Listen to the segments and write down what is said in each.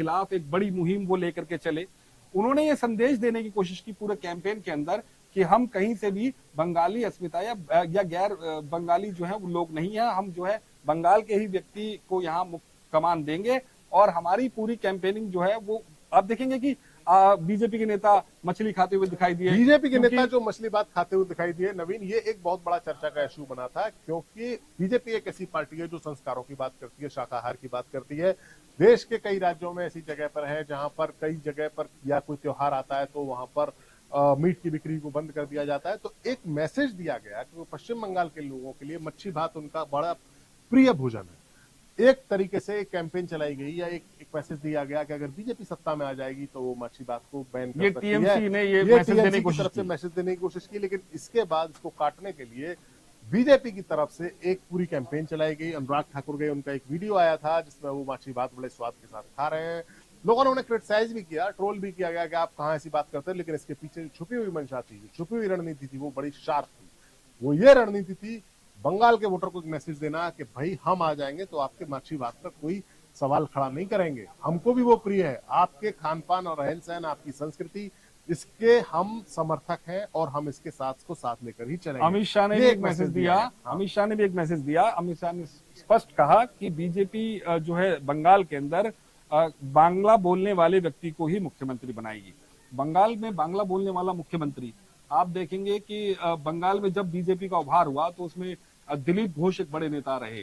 खिलाफ एक बड़ी मुहिम वो लेकर के चले। उन्होंने ये संदेश देने की कोशिश की पूरे कैंपेन के अंदर कि हम कहीं से भी बंगाली अस्मिता या गैर बंगाली जो है वो लोग नहीं है, हम जो है बंगाल के ही व्यक्ति को यहाँ कमान देंगे। और हमारी पूरी कैंपेनिंग जो है वो आप देखेंगे कि बीजेपी के नेता मछली खाते हुए दिखाई दिए। बीजेपी के नेता जो मछली भात खाते हुए दिखाई दिए, नवीन, ये एक बहुत बड़ा चर्चा का इशू बना था, क्योंकि बीजेपी एक ऐसी पार्टी है जो संस्कारों की बात करती है, शाकाहार की बात करती है। देश के कई राज्यों में ऐसी जगह पर है जहां पर कई जगह पर या कोई त्योहार आता है तो वहां पर मीट की बिक्री को बंद कर दिया जाता है। तो एक मैसेज दिया गया कि पश्चिम बंगाल के लोगों के लिए मच्छी भात उनका बड़ा प्रिय भोजन है। एक तरीके से एक कैंपेन चलाई गई या एक मैसेज दिया गया कि अगर बीजेपी सत्ता में आ जाएगी तो वो मच्छी भात को बैन कर सकती है। टीएमसी ने ये मैसेज देने की तरफ से मैसेज देने की कोशिश की, लेकिन इसके बाद इसको काटने के लिए बीजेपी की तरफ से एक पूरी कैंपेन चलाई गई। अनुराग ठाकुर गए, उनका एक वीडियो आया था जिसमें वो मच्छी भात बड़े स्वाद के साथ खा रहे हैं। लोगों ने उन्हें क्रिटिसाइज भी किया, ट्रोल भी किया गया कि आप कहां ऐसी बात करते हैं, लेकिन इसके पीछे छुपी हुई मंशा थी, छुपी हुई रणनीति थी, वो बड़ी शार्प थी। वो ये रणनीति थी बंगाल के वोटर को एक मैसेज देना कि भाई हम आ जाएंगे तो आपके मच्छी भात पर कोई सवाल खड़ा नहीं करेंगे, हमको भी वो प्रिय है, आपके खान पान और रहन सहन, आपकी संस्कृति, इसके हम समर्थक हैं और हम इसके साथ को साथ लेकर ही चलेंगे। अमित शाह ने भी एक मैसेज दिया। अमित शाह ने भी एक मैसेज दिया। अमित शाह ने स्पष्ट कहा कि बीजेपी जो है बंगाल के अंदर बांग्ला बोलने वाले व्यक्ति को ही मुख्यमंत्री बनाएगी। बंगाल में बांग्ला बोलने वाला मुख्यमंत्री, आप देखेंगे कि बंगाल में जब बीजेपी का उभार हुआ तो उसमें दिलीप घोष एक बड़े नेता रहे।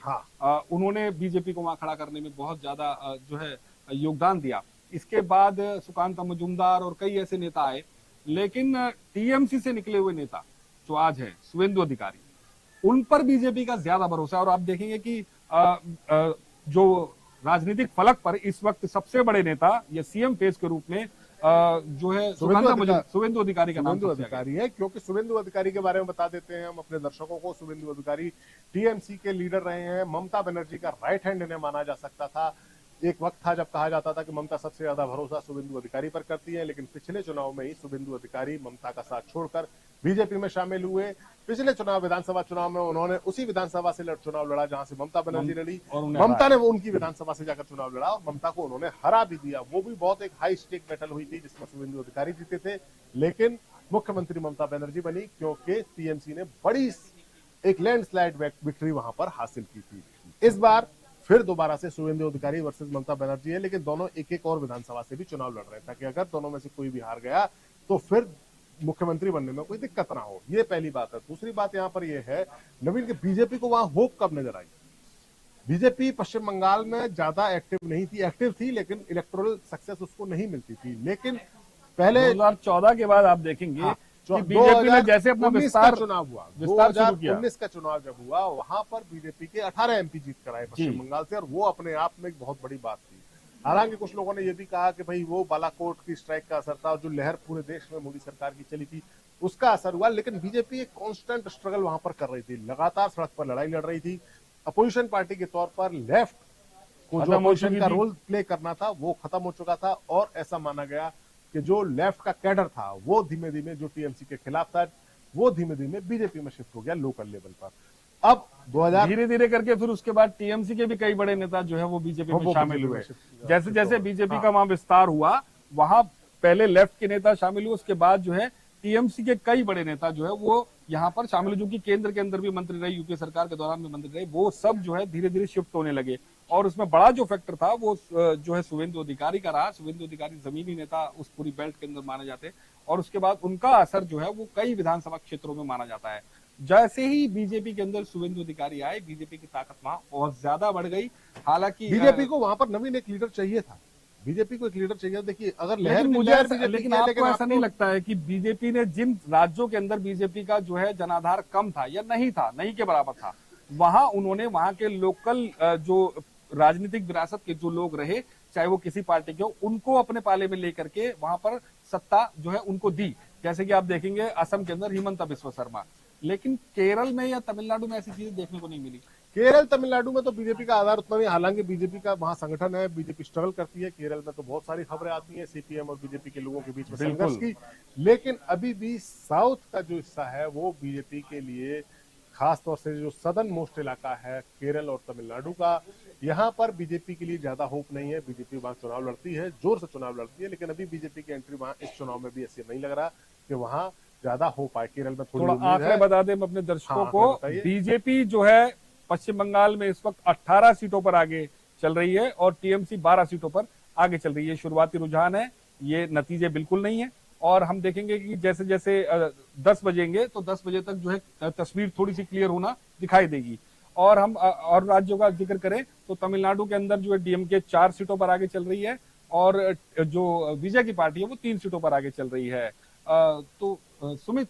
उन्होंने बीजेपी को वहां खड़ा करने में बहुत ज्यादा जो है योगदान दिया। इसके बाद सुकांत मजूमदार और कई ऐसे नेता आए, लेकिन टीएमसी से निकले हुए नेता जो आज है शुवेंदु अधिकारी, उन पर बीजेपी का ज्यादा भरोसा है। और आप देखेंगे कि जो राजनीतिक फलक पर इस वक्त सबसे बड़े नेता या सीएम फेस के रूप में जो है शुवेंदु अधिकारी का नाम अधिकारी है, क्योंकि शुवेंदु अधिकारी के बारे में बता देते हैं हम अपने दर्शकों को। शुवेंदु अधिकारी टीएमसी के लीडर रहे हैं, ममता बनर्जी का राइट हैंड इन्हें माना जा सकता था। एक वक्त था जब कहा जाता था कि ममता सबसे ज्यादा भरोसा शुवेंदु अधिकारी पर करती है, लेकिन पिछले चुनाव में ही शुवेंदु अधिकारी ममता का साथ छोड़कर बीजेपी में शामिल हुए। पिछले चुनाव विधानसभा चुनाव में उन्होंने उसी विधानसभा से चुनाव लड़ा जहां से ममता बनर्जी लड़ी, ममता ने वो उनकी विधानसभा से जाकर चुनाव लड़ा और ममता को उन्होंने हरा भी दिया। वो भी बहुत एक हाई स्टेक बैटल हुई थी जिसमें शुवेंदु अधिकारी जीते थे, लेकिन मुख्यमंत्री ममता बनर्जी बनी क्योंकि टीएमसी ने बड़ी एक लैंडस्लाइड विक्ट्री वहां पर हासिल की थी। इस बार फिर दोबारा से शुवेंदु अधिकारी वर्सेस ममता बनर्जी है, लेकिन दोनों एक एक और विधानसभा से भी चुनाव लड़ रहे हैं ताकि अगर दोनों में से कोई भी हार गया तो फिर मुख्यमंत्री बनने में कोई दिक्कत ना हो। ये पहली बात है। दूसरी बात यहाँ पर यह है नवीन के बीजेपी को वहां होप कब नजर आई। बीजेपी पश्चिम बंगाल में ज्यादा एक्टिव नहीं थी, एक्टिव थी लेकिन इलेक्टोरल सक्सेस उसको नहीं मिलती थी। लेकिन पहले 2014 के बाद आप देखेंगे कि बीजेपी ने जैसे अपना विस्तार चुनाव हुआ, 2019 का चुनाव जब हुआ वहां पर बीजेपी के 18 एमपी जीत कर आए पश्चिम बंगाल से, और वो अपने आप में एक बहुत बड़ी बात थी। हालांकि कुछ लोगों ने यह भी कहा कि भाई वो बालाकोट की स्ट्राइक का असर था, जो लहर पूरे देश में मोदी सरकार की चली थी उसका असर हुआ, लेकिन बीजेपी एक कांस्टेंट स्ट्रगल वहां पर कर रही थी, लगातार सड़क पर लड़ाई लड़ रही थी। अपोजिशन पार्टी के तौर पर लेफ्ट को जो अपोजिशन का रोल प्ले करना था वो खत्म हो चुका था, और ऐसा माना गया कि जो लेफ्ट का कैडर था वो धीमे धीमे जो टीएमसी के खिलाफ था वो धीमे धीमे बीजेपी में शिफ्ट हो गया लोकल लेवल पर। अब 2000 धीरे धीरे करके फिर उसके बाद टीएमसी के भी कई बड़े नेता जो है वो बीजेपी में शामिल हुए। जैसे जैसे बीजेपी का वहां विस्तार हुआ, वहां पहले लेफ्ट के नेता शामिल हुए, उसके बाद जो है टीएमसी के कई बड़े नेता जो है वो यहाँ पर शामिल, जो कि केंद्र के अंदर भी मंत्री रहे, यूपीए सरकार के दौरान भी मंत्री रहे, वो सब जो है धीरे धीरे शिफ्ट होने लगे। और उसमें बड़ा जो फैक्टर था वो जो है शुवेंदु अधिकारी का रहा। शुवेंदु अधिकारी जमीनी नेता उस पूरी बेल्ट के अंदर माने जाते हैं, और उसके बाद उनका असर जो है वो कई विधानसभा क्षेत्रों में माना जाता है। जैसे ही बीजेपी के अंदर शुवेंदु अधिकारी आए, बीजेपी की ताकत वहां बहुत ज्यादा बढ़ गई। हालांकि बीजेपी को वहां पर नवीन एक लीडर चाहिए था, बीजेपी को एक लीडर चाहिए। देखिए अगर लेकिन आपको ऐसा नहीं लगता है कि बीजेपी ने जिन राज्यों के अंदर बीजेपी का जो है जनाधार कम था या नहीं था, नहीं के बराबर था, वहां उन्होंने वहां के लोकल जो राजनीतिक विरासत के जो लोग रहे, चाहे वो किसी पार्टी के हो, उनको अपने पाले में लेकर के वहां पर सत्ता जो है उनको दी। जैसे कि आप देखेंगे असम के अंदर हिमंता बिस्वा शर्मा, लेकिन केरल में या तमिलनाडु में ऐसी चीजें देखने को नहीं मिली। केरल तमिलनाडु में तो बीजेपी का आधार उतना नहीं, हालांकि बीजेपी का वहां संगठन है, बीजेपी स्ट्रगल करती है। केरल में तो बहुत सारी खबरें आती हैं सीपीएम और बीजेपी के लोगों के बीच में संघर्ष की, लेकिन अभी भी साउथ का जो हिस्सा है वो बीजेपी के लिए खास तौर से जो सदर्न मोस्ट इलाका है केरल और तमिलनाडु का, यहाँ पर बीजेपी के लिए ज्यादा होप नहीं है। बीजेपी वहां चुनाव लड़ती है, जोर से चुनाव लड़ती है, लेकिन अभी बीजेपी की एंट्री वहां इस चुनाव में भी ऐसे नहीं लग रहा कि वहां ज्यादा होप आए। केरल में थोड़ी थोड़ा उम्मीद आंकड़े है। बता दें अपने दर्शकों हाँ, को। बताइए। बीजेपी जो है पश्चिम बंगाल में इस वक्त 18 सीटों पर आगे चल रही है और टीएमसी 12 सीटों पर आगे चल रही है। शुरुआती रुझान है, ये नतीजे बिल्कुल नहीं है। और हम देखेंगे कि जैसे जैसे 10 बजेंगे तो 10 बजे तक जो है तस्वीर थोड़ी सी क्लियर होना दिखाई देगी। और हम और राज्यों का जिक्र करें तो तमिलनाडु के अंदर जो है डीएमके 4 सीटों पर आगे चल रही है और जो विजय की पार्टी है वो 3 सीटों पर आगे चल रही है। तो सुमित,